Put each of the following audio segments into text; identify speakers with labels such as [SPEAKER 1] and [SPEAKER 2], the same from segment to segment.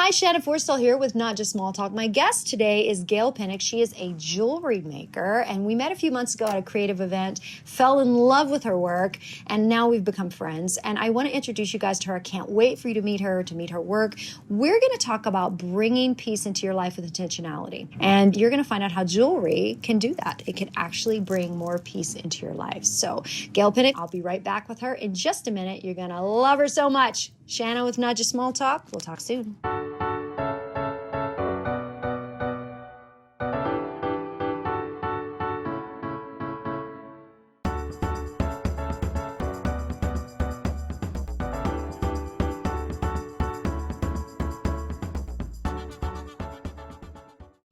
[SPEAKER 1] Hi, Shanna Forrestall here with Not Just Small Talk. My guest today is Gayl Pinnock. She is a jewelry maker, and we met a few months ago at a creative event, fell in love with her work, and now we've become friends. And I want to introduce you guys to her. I can't wait for you to meet her work. We're going to talk about bringing peace into your life with intentionality. And you're going to find out how jewelry can do that. It can actually bring more peace into your life. So, Gayl Pinnock, I'll be right back with her in just a minute. You're going to love her so much. Shanna with Not Just Small Talk. We'll talk soon.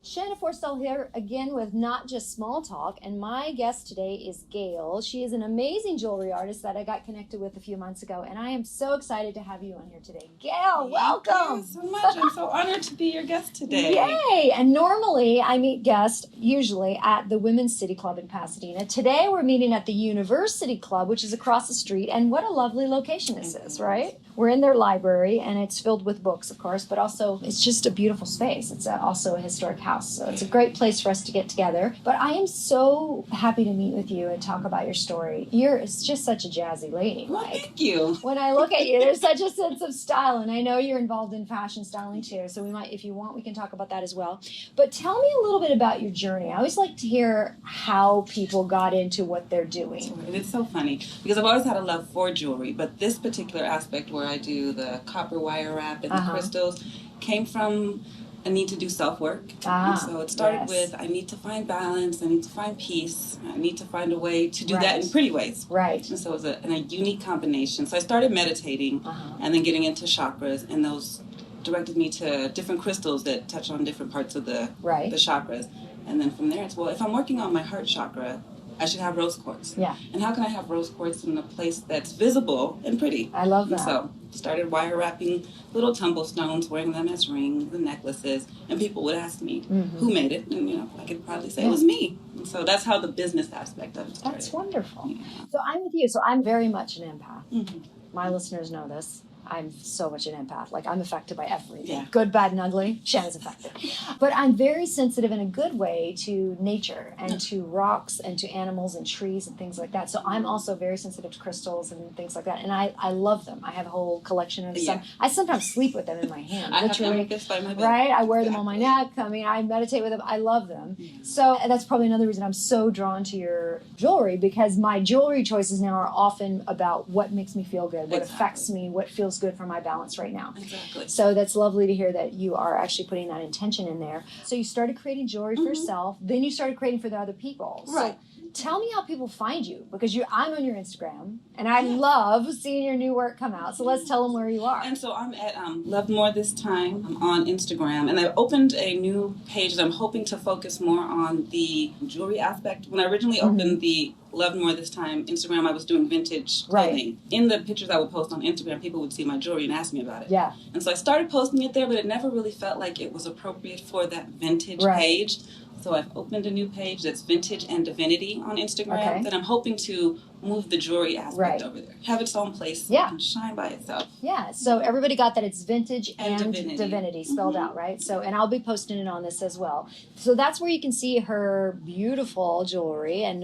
[SPEAKER 1] Shanna Forrestall here again with Not Just Small Talk, and my guest today is Gayl. She is an amazing jewelry artist that I got connected with a few months ago, and I am so excited to have you on here today. Gayl, welcome!
[SPEAKER 2] Thank you so much. I'm so honored to be your guest today.
[SPEAKER 1] Yay! And normally I meet guests usually at the Women's City Club in Pasadena. Today we're meeting at the University Club, which is across the street, and what a lovely location this is, right? We're in their library, and it's filled with books, of course, but also it's just a beautiful space. It's also a historic house, so it's a great place for us to get together. But I am so happy to meet with you and talk about your story. It's just such a jazzy lady.
[SPEAKER 2] Well, thank you.
[SPEAKER 1] When I look at you, there's such a sense of style, and I know you're involved in fashion styling too, so we might, if you want, we can talk about that as well. But tell me a little bit about your journey. I always like to hear how people got into what they're doing.
[SPEAKER 2] And it's so funny, because I've always had a love for jewelry, but this particular aspect where I do the copper wire wrap and the crystals came from a need to do self-work. So it started with, I need to find balance, I need to find peace, I need to find a way to do that in pretty ways.
[SPEAKER 1] Right.
[SPEAKER 2] And so it was a unique combination. So I started meditating and then getting into chakras, and those directed me to different crystals that touch on different parts of the chakras. And then from there, it's, well, if I'm working on my heart chakra, I should have rose quartz.
[SPEAKER 1] Yeah.
[SPEAKER 2] And how can I have rose quartz in a place that's visible and pretty?
[SPEAKER 1] I love that.
[SPEAKER 2] And so started wire wrapping little tumble stones, wearing them as rings and necklaces, and people would ask me who made it, and I could probably say it was me. And so that's how the business aspect of it started.
[SPEAKER 1] That's wonderful.
[SPEAKER 2] Yeah.
[SPEAKER 1] So I'm with you. So I'm very much an empath. My listeners know this. I'm so much an empath. Like, I'm affected by everything. Good, bad, and ugly. Shanna's affected. But I'm very sensitive in a good way to nature and to rocks and to animals and trees and things like that. So I'm also very sensitive to crystals and things like that. And I love them. I have a whole collection of them. I sometimes sleep with them in my hand. Literally. Right? I wear them on my neck. I mean, I meditate with them. I love them. So that's probably another reason I'm so drawn to your jewelry, because my jewelry choices now are often about what makes me feel good, what affects me, what feels good for my balance right now.
[SPEAKER 2] Exactly.
[SPEAKER 1] So that's lovely to hear that you are actually putting that intention in there. So you started creating jewelry for yourself, then you started creating for the other people.
[SPEAKER 2] Right.
[SPEAKER 1] So tell me how people find you, because I'm on your Instagram, and I love seeing your new work come out. So let's tell them where you are.
[SPEAKER 2] And so I'm at Love More This Time. I'm on Instagram, and I've opened a new page that I'm hoping to focus more on the jewelry aspect. When I originally opened the Love More This Time Instagram, I was doing vintage clothing. In the pictures I would post on Instagram, people would see my jewelry and ask me about it.
[SPEAKER 1] Yeah.
[SPEAKER 2] And so I started posting it there, but it never really felt like it was appropriate for that vintage page. So I've opened a new page that's Vintage and Divinity on Instagram that I'm hoping to move the jewelry aspect over there. Have its own place and shine by itself.
[SPEAKER 1] Yeah, so everybody got that it's Vintage and Divinity spelled out, right? So, and I'll be posting it on this as well. So that's where you can see her beautiful jewelry and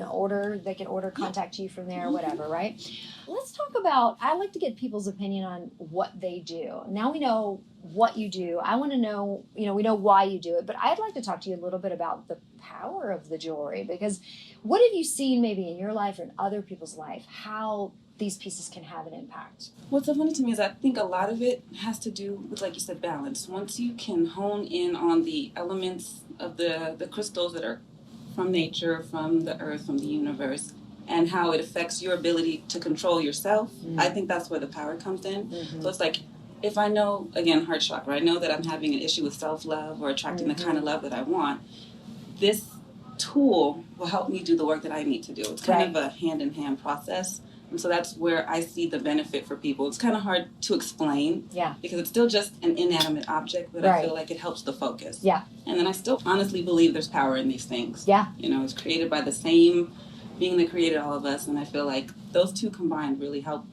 [SPEAKER 1] they can contact you from there, whatever, right? Let's talk about, I like to get people's opinion on what they do. Now we know what you do. I want to know, we know why you do it, but I'd like to talk to you a little bit about the power of the jewelry, because what have you seen maybe in your life or in other people's life, how these pieces can have an impact?
[SPEAKER 2] What's so funny to me is I think a lot of it has to do with, like you said, balance. Once you can hone in on the elements of the crystals that are from nature, from the earth, from the universe, and how it affects your ability to control yourself, I think that's where the power comes in. So it's like, if I know, again, heart chakra, I know that I'm having an issue with self-love or attracting the kind of love that I want, this tool will help me do the work that I need to do. It's kind of a hand-in-hand process. And so that's where I see the benefit for people. It's kind of hard to explain because it's still just an inanimate object, but I feel like it helps the focus. And then I still honestly believe there's power in these things. It's created by the same being that created all of us, and I feel like those two combined really help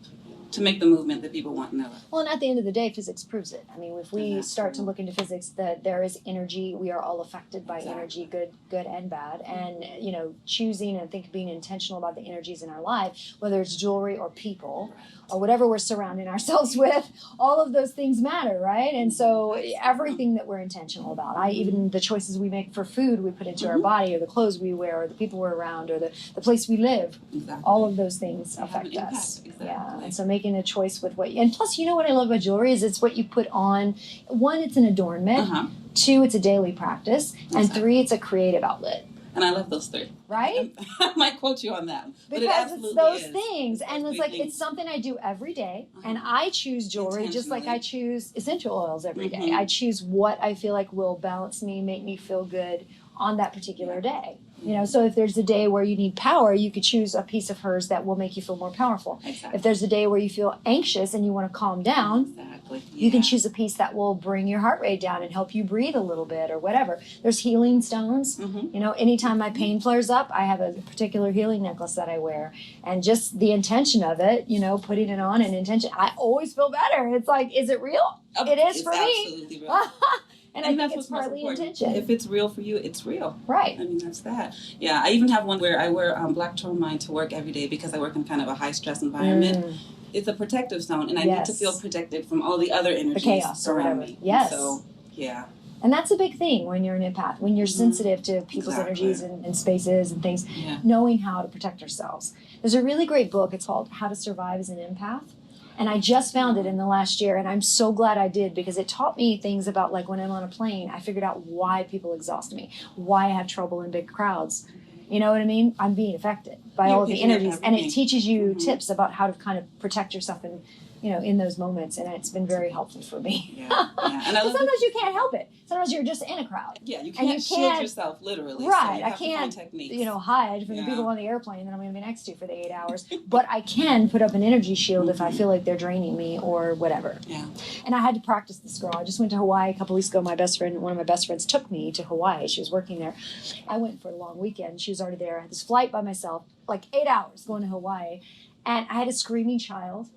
[SPEAKER 2] to make the movement that people want in their life.
[SPEAKER 1] Well, and at the end of the day, physics proves it. I mean, if we start to look into physics, that there is energy, we are all affected by energy, good and bad. And, you know, choosing and being intentional about the energies in our life, whether it's jewelry or people or whatever we're surrounding ourselves with, all of those things matter, right? And so everything that we're intentional about, even the choices we make for food we put into our body, or the clothes we wear, or the people we're around, or the place we live, all of those things affect us. Yeah, and so making a choice with what and plus, you know what I love about jewelry is it's what you put on. One, it's an adornment. Two, it's a daily practice. And three, it's a creative outlet.
[SPEAKER 2] And I love those three.
[SPEAKER 1] Right?
[SPEAKER 2] I might quote you on that.
[SPEAKER 1] Because it's those things. And it's like, it's something I do every day. And I choose jewelry just like I choose essential oils every day. I choose what I feel like will balance me, make me feel good on that particular day. You know, so if there's a day where you need power, you could choose a piece of hers that will make you feel more powerful. If there's a day where you feel anxious and you want to calm down, you can choose a piece that will bring your heart rate down and help you breathe a little bit or whatever. There's healing stones. You know, anytime my pain flares up, I have a particular healing necklace that I wear. And just the intention of it, you know, putting it on and intention, I always feel better. It's like, is it real? It is for me.
[SPEAKER 2] Absolutely real.
[SPEAKER 1] And I think it's partly intention.
[SPEAKER 2] If it's real for you, it's real.
[SPEAKER 1] Right.
[SPEAKER 2] I mean, that's that. Yeah, I even have one where I wear black tourmaline to work every day because I work in kind of a high-stress environment. It's a protective stone, and I need to feel protected from all the other energies
[SPEAKER 1] chaos
[SPEAKER 2] around me.
[SPEAKER 1] Yes.
[SPEAKER 2] So, yeah.
[SPEAKER 1] And that's a big thing when you're an empath, when you're sensitive to people's energies and spaces and things, knowing how to protect ourselves. There's a really great book. It's called How to Survive as an Empath. And I just found it in the last year, and I'm so glad I did because it taught me things about, like, when I'm on a plane, I figured out why people exhaust me, why I have trouble in big crowds. You know what I mean? I'm being affected by all of the energies, and it teaches you tips about how to kind of protect yourself and, you know, in those moments, and it's been very helpful for me.
[SPEAKER 2] And I love
[SPEAKER 1] sometimes you can't help it. Sometimes you're just in a crowd.
[SPEAKER 2] Yeah, you can't shield yourself, literally.
[SPEAKER 1] Right,
[SPEAKER 2] so
[SPEAKER 1] I can't, you know, hide from the people on the airplane that I'm going to be next to for the 8 hours. But I can put up an energy shield if I feel like they're draining me or whatever.
[SPEAKER 2] Yeah.
[SPEAKER 1] And I had to practice this, girl. I just went to Hawaii a couple weeks ago. One of my best friends took me to Hawaii. She was working there. I went for a long weekend. She was already there. I had this flight by myself, like 8 hours going to Hawaii. And I had a screaming child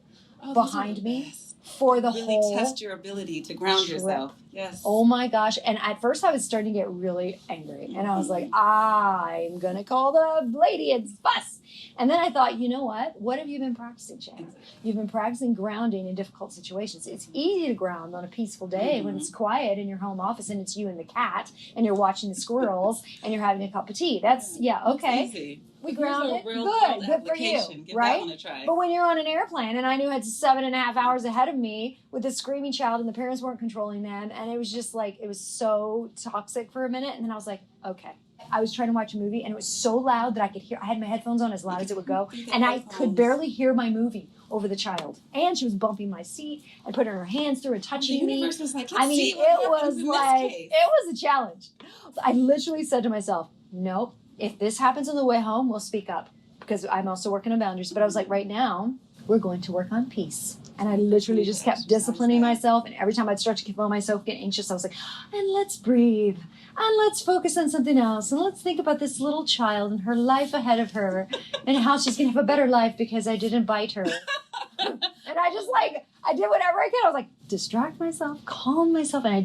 [SPEAKER 1] behind me. For the whole
[SPEAKER 2] test your ability to ground yourself. Yes.
[SPEAKER 1] Oh my gosh. And at first I was starting to get really angry. And I was like, I'm going to call the lady and fuss. And then I thought, you know what? What have you been practicing, Shanna? You've been practicing grounding in difficult situations. It's easy to ground on a peaceful day when it's quiet in your home office and it's you and the cat and you're watching the squirrels and you're having a cup of tea. That's, okay.
[SPEAKER 2] It's easy.
[SPEAKER 1] We grounded. Good for you,
[SPEAKER 2] Give
[SPEAKER 1] right?
[SPEAKER 2] That one a try.
[SPEAKER 1] But when you're on an airplane, and I knew I had 7.5 hours ahead of me with this screaming child, and the parents weren't controlling them, and it was just like, it was so toxic for a minute, and then I was like, okay. I was trying to watch a movie, and it was so loud that I could hear. I had my headphones on as loud as it would go, and I could barely hear my movie over the child. And she was bumping my seat and putting her hands through and touching me.
[SPEAKER 2] Was like,
[SPEAKER 1] I mean, it was a challenge. I literally said to myself, nope. If this happens on the way home, we'll speak up because I'm also working on boundaries. But I was like, right now, we're going to work on peace. And I literally just kept disciplining myself. And every time I'd start to feel myself get anxious, I was like, and let's breathe. And let's focus on something else. And let's think about this little child and her life ahead of her and how she's going to have a better life because I didn't bite her. And I did whatever I could. I was like, distract myself, calm myself, and I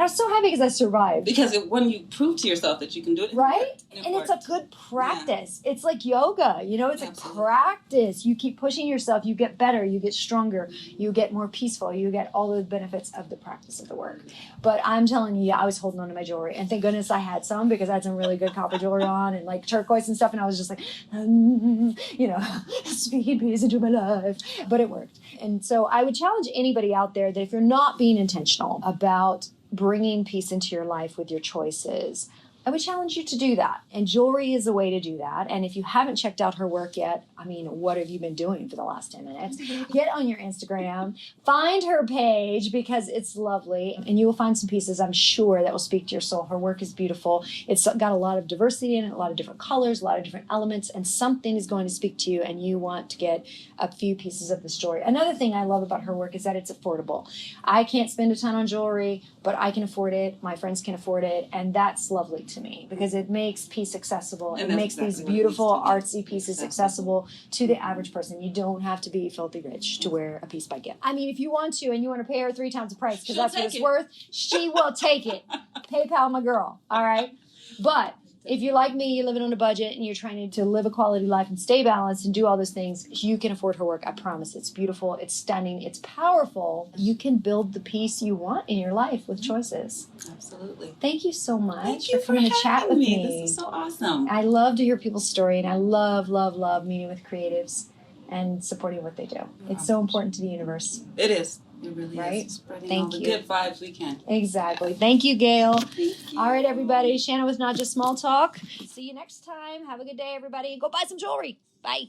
[SPEAKER 1] was so happy because I survived.
[SPEAKER 2] Because when you prove to yourself that you can do it,
[SPEAKER 1] right? And it's a good practice. Yeah. It's like yoga, you know, it's a practice. You keep pushing yourself, you get better, you get stronger, you get more peaceful, you get all the benefits of the practice of the work. But I'm telling you, I was holding on to my jewelry, and thank goodness I had some because I had some really good copper jewelry on and like turquoise and stuff, and I was just like, you know, speaking peace into my life. But it worked. And so I would challenge anybody out there that if you're not being intentional about bringing peace into your life with your choices, I would challenge you to do that. And jewelry is a way to do that. And if you haven't checked out her work yet, I mean, what have you been doing for the last 10 minutes? Get on your Instagram, find her page because it's lovely. And you will find some pieces, I'm sure, that will speak to your soul. Her work is beautiful. It's got a lot of diversity in it, a lot of different colors, a lot of different elements, and something is going to speak to you and you want to get a few pieces of the story. Another thing I love about her work is that it's affordable. I can't spend a ton on jewelry, but I can afford it. My friends can afford it. And that's lovely to me because it makes peace accessible.
[SPEAKER 2] And
[SPEAKER 1] It
[SPEAKER 2] that's
[SPEAKER 1] makes
[SPEAKER 2] exactly
[SPEAKER 1] these
[SPEAKER 2] what it
[SPEAKER 1] beautiful
[SPEAKER 2] needs to be.
[SPEAKER 1] artsy pieces accessible to the average person. You don't have to be filthy rich to wear a piece by Gayl. I mean, if you want to and you want to pay her 3 times the price because that's what it's worth, she will take it. PayPal my girl, all right? But if you're like me, you're living on a budget and you're trying to live a quality life and stay balanced and do all those things, you can afford her work. I promise. It's beautiful. It's stunning. It's powerful. You can build the peace you want in your life with choices.
[SPEAKER 2] Absolutely.
[SPEAKER 1] Thank you so much
[SPEAKER 2] Thank you
[SPEAKER 1] for coming to chat with me.
[SPEAKER 2] This is so awesome.
[SPEAKER 1] I love to hear people's story, and I love, love, love meeting with creatives and supporting what they do. It's so important to the universe.
[SPEAKER 2] It is. It really
[SPEAKER 1] right?
[SPEAKER 2] is. Spreading
[SPEAKER 1] Thank
[SPEAKER 2] all the
[SPEAKER 1] you.
[SPEAKER 2] good vibes we can.
[SPEAKER 1] Exactly. Yeah. Thank you, Gayl.
[SPEAKER 2] Thank you.
[SPEAKER 1] All right, everybody. Shanna with Not Just Small Talk. See you next time. Have a good day, everybody. Go buy some jewelry. Bye.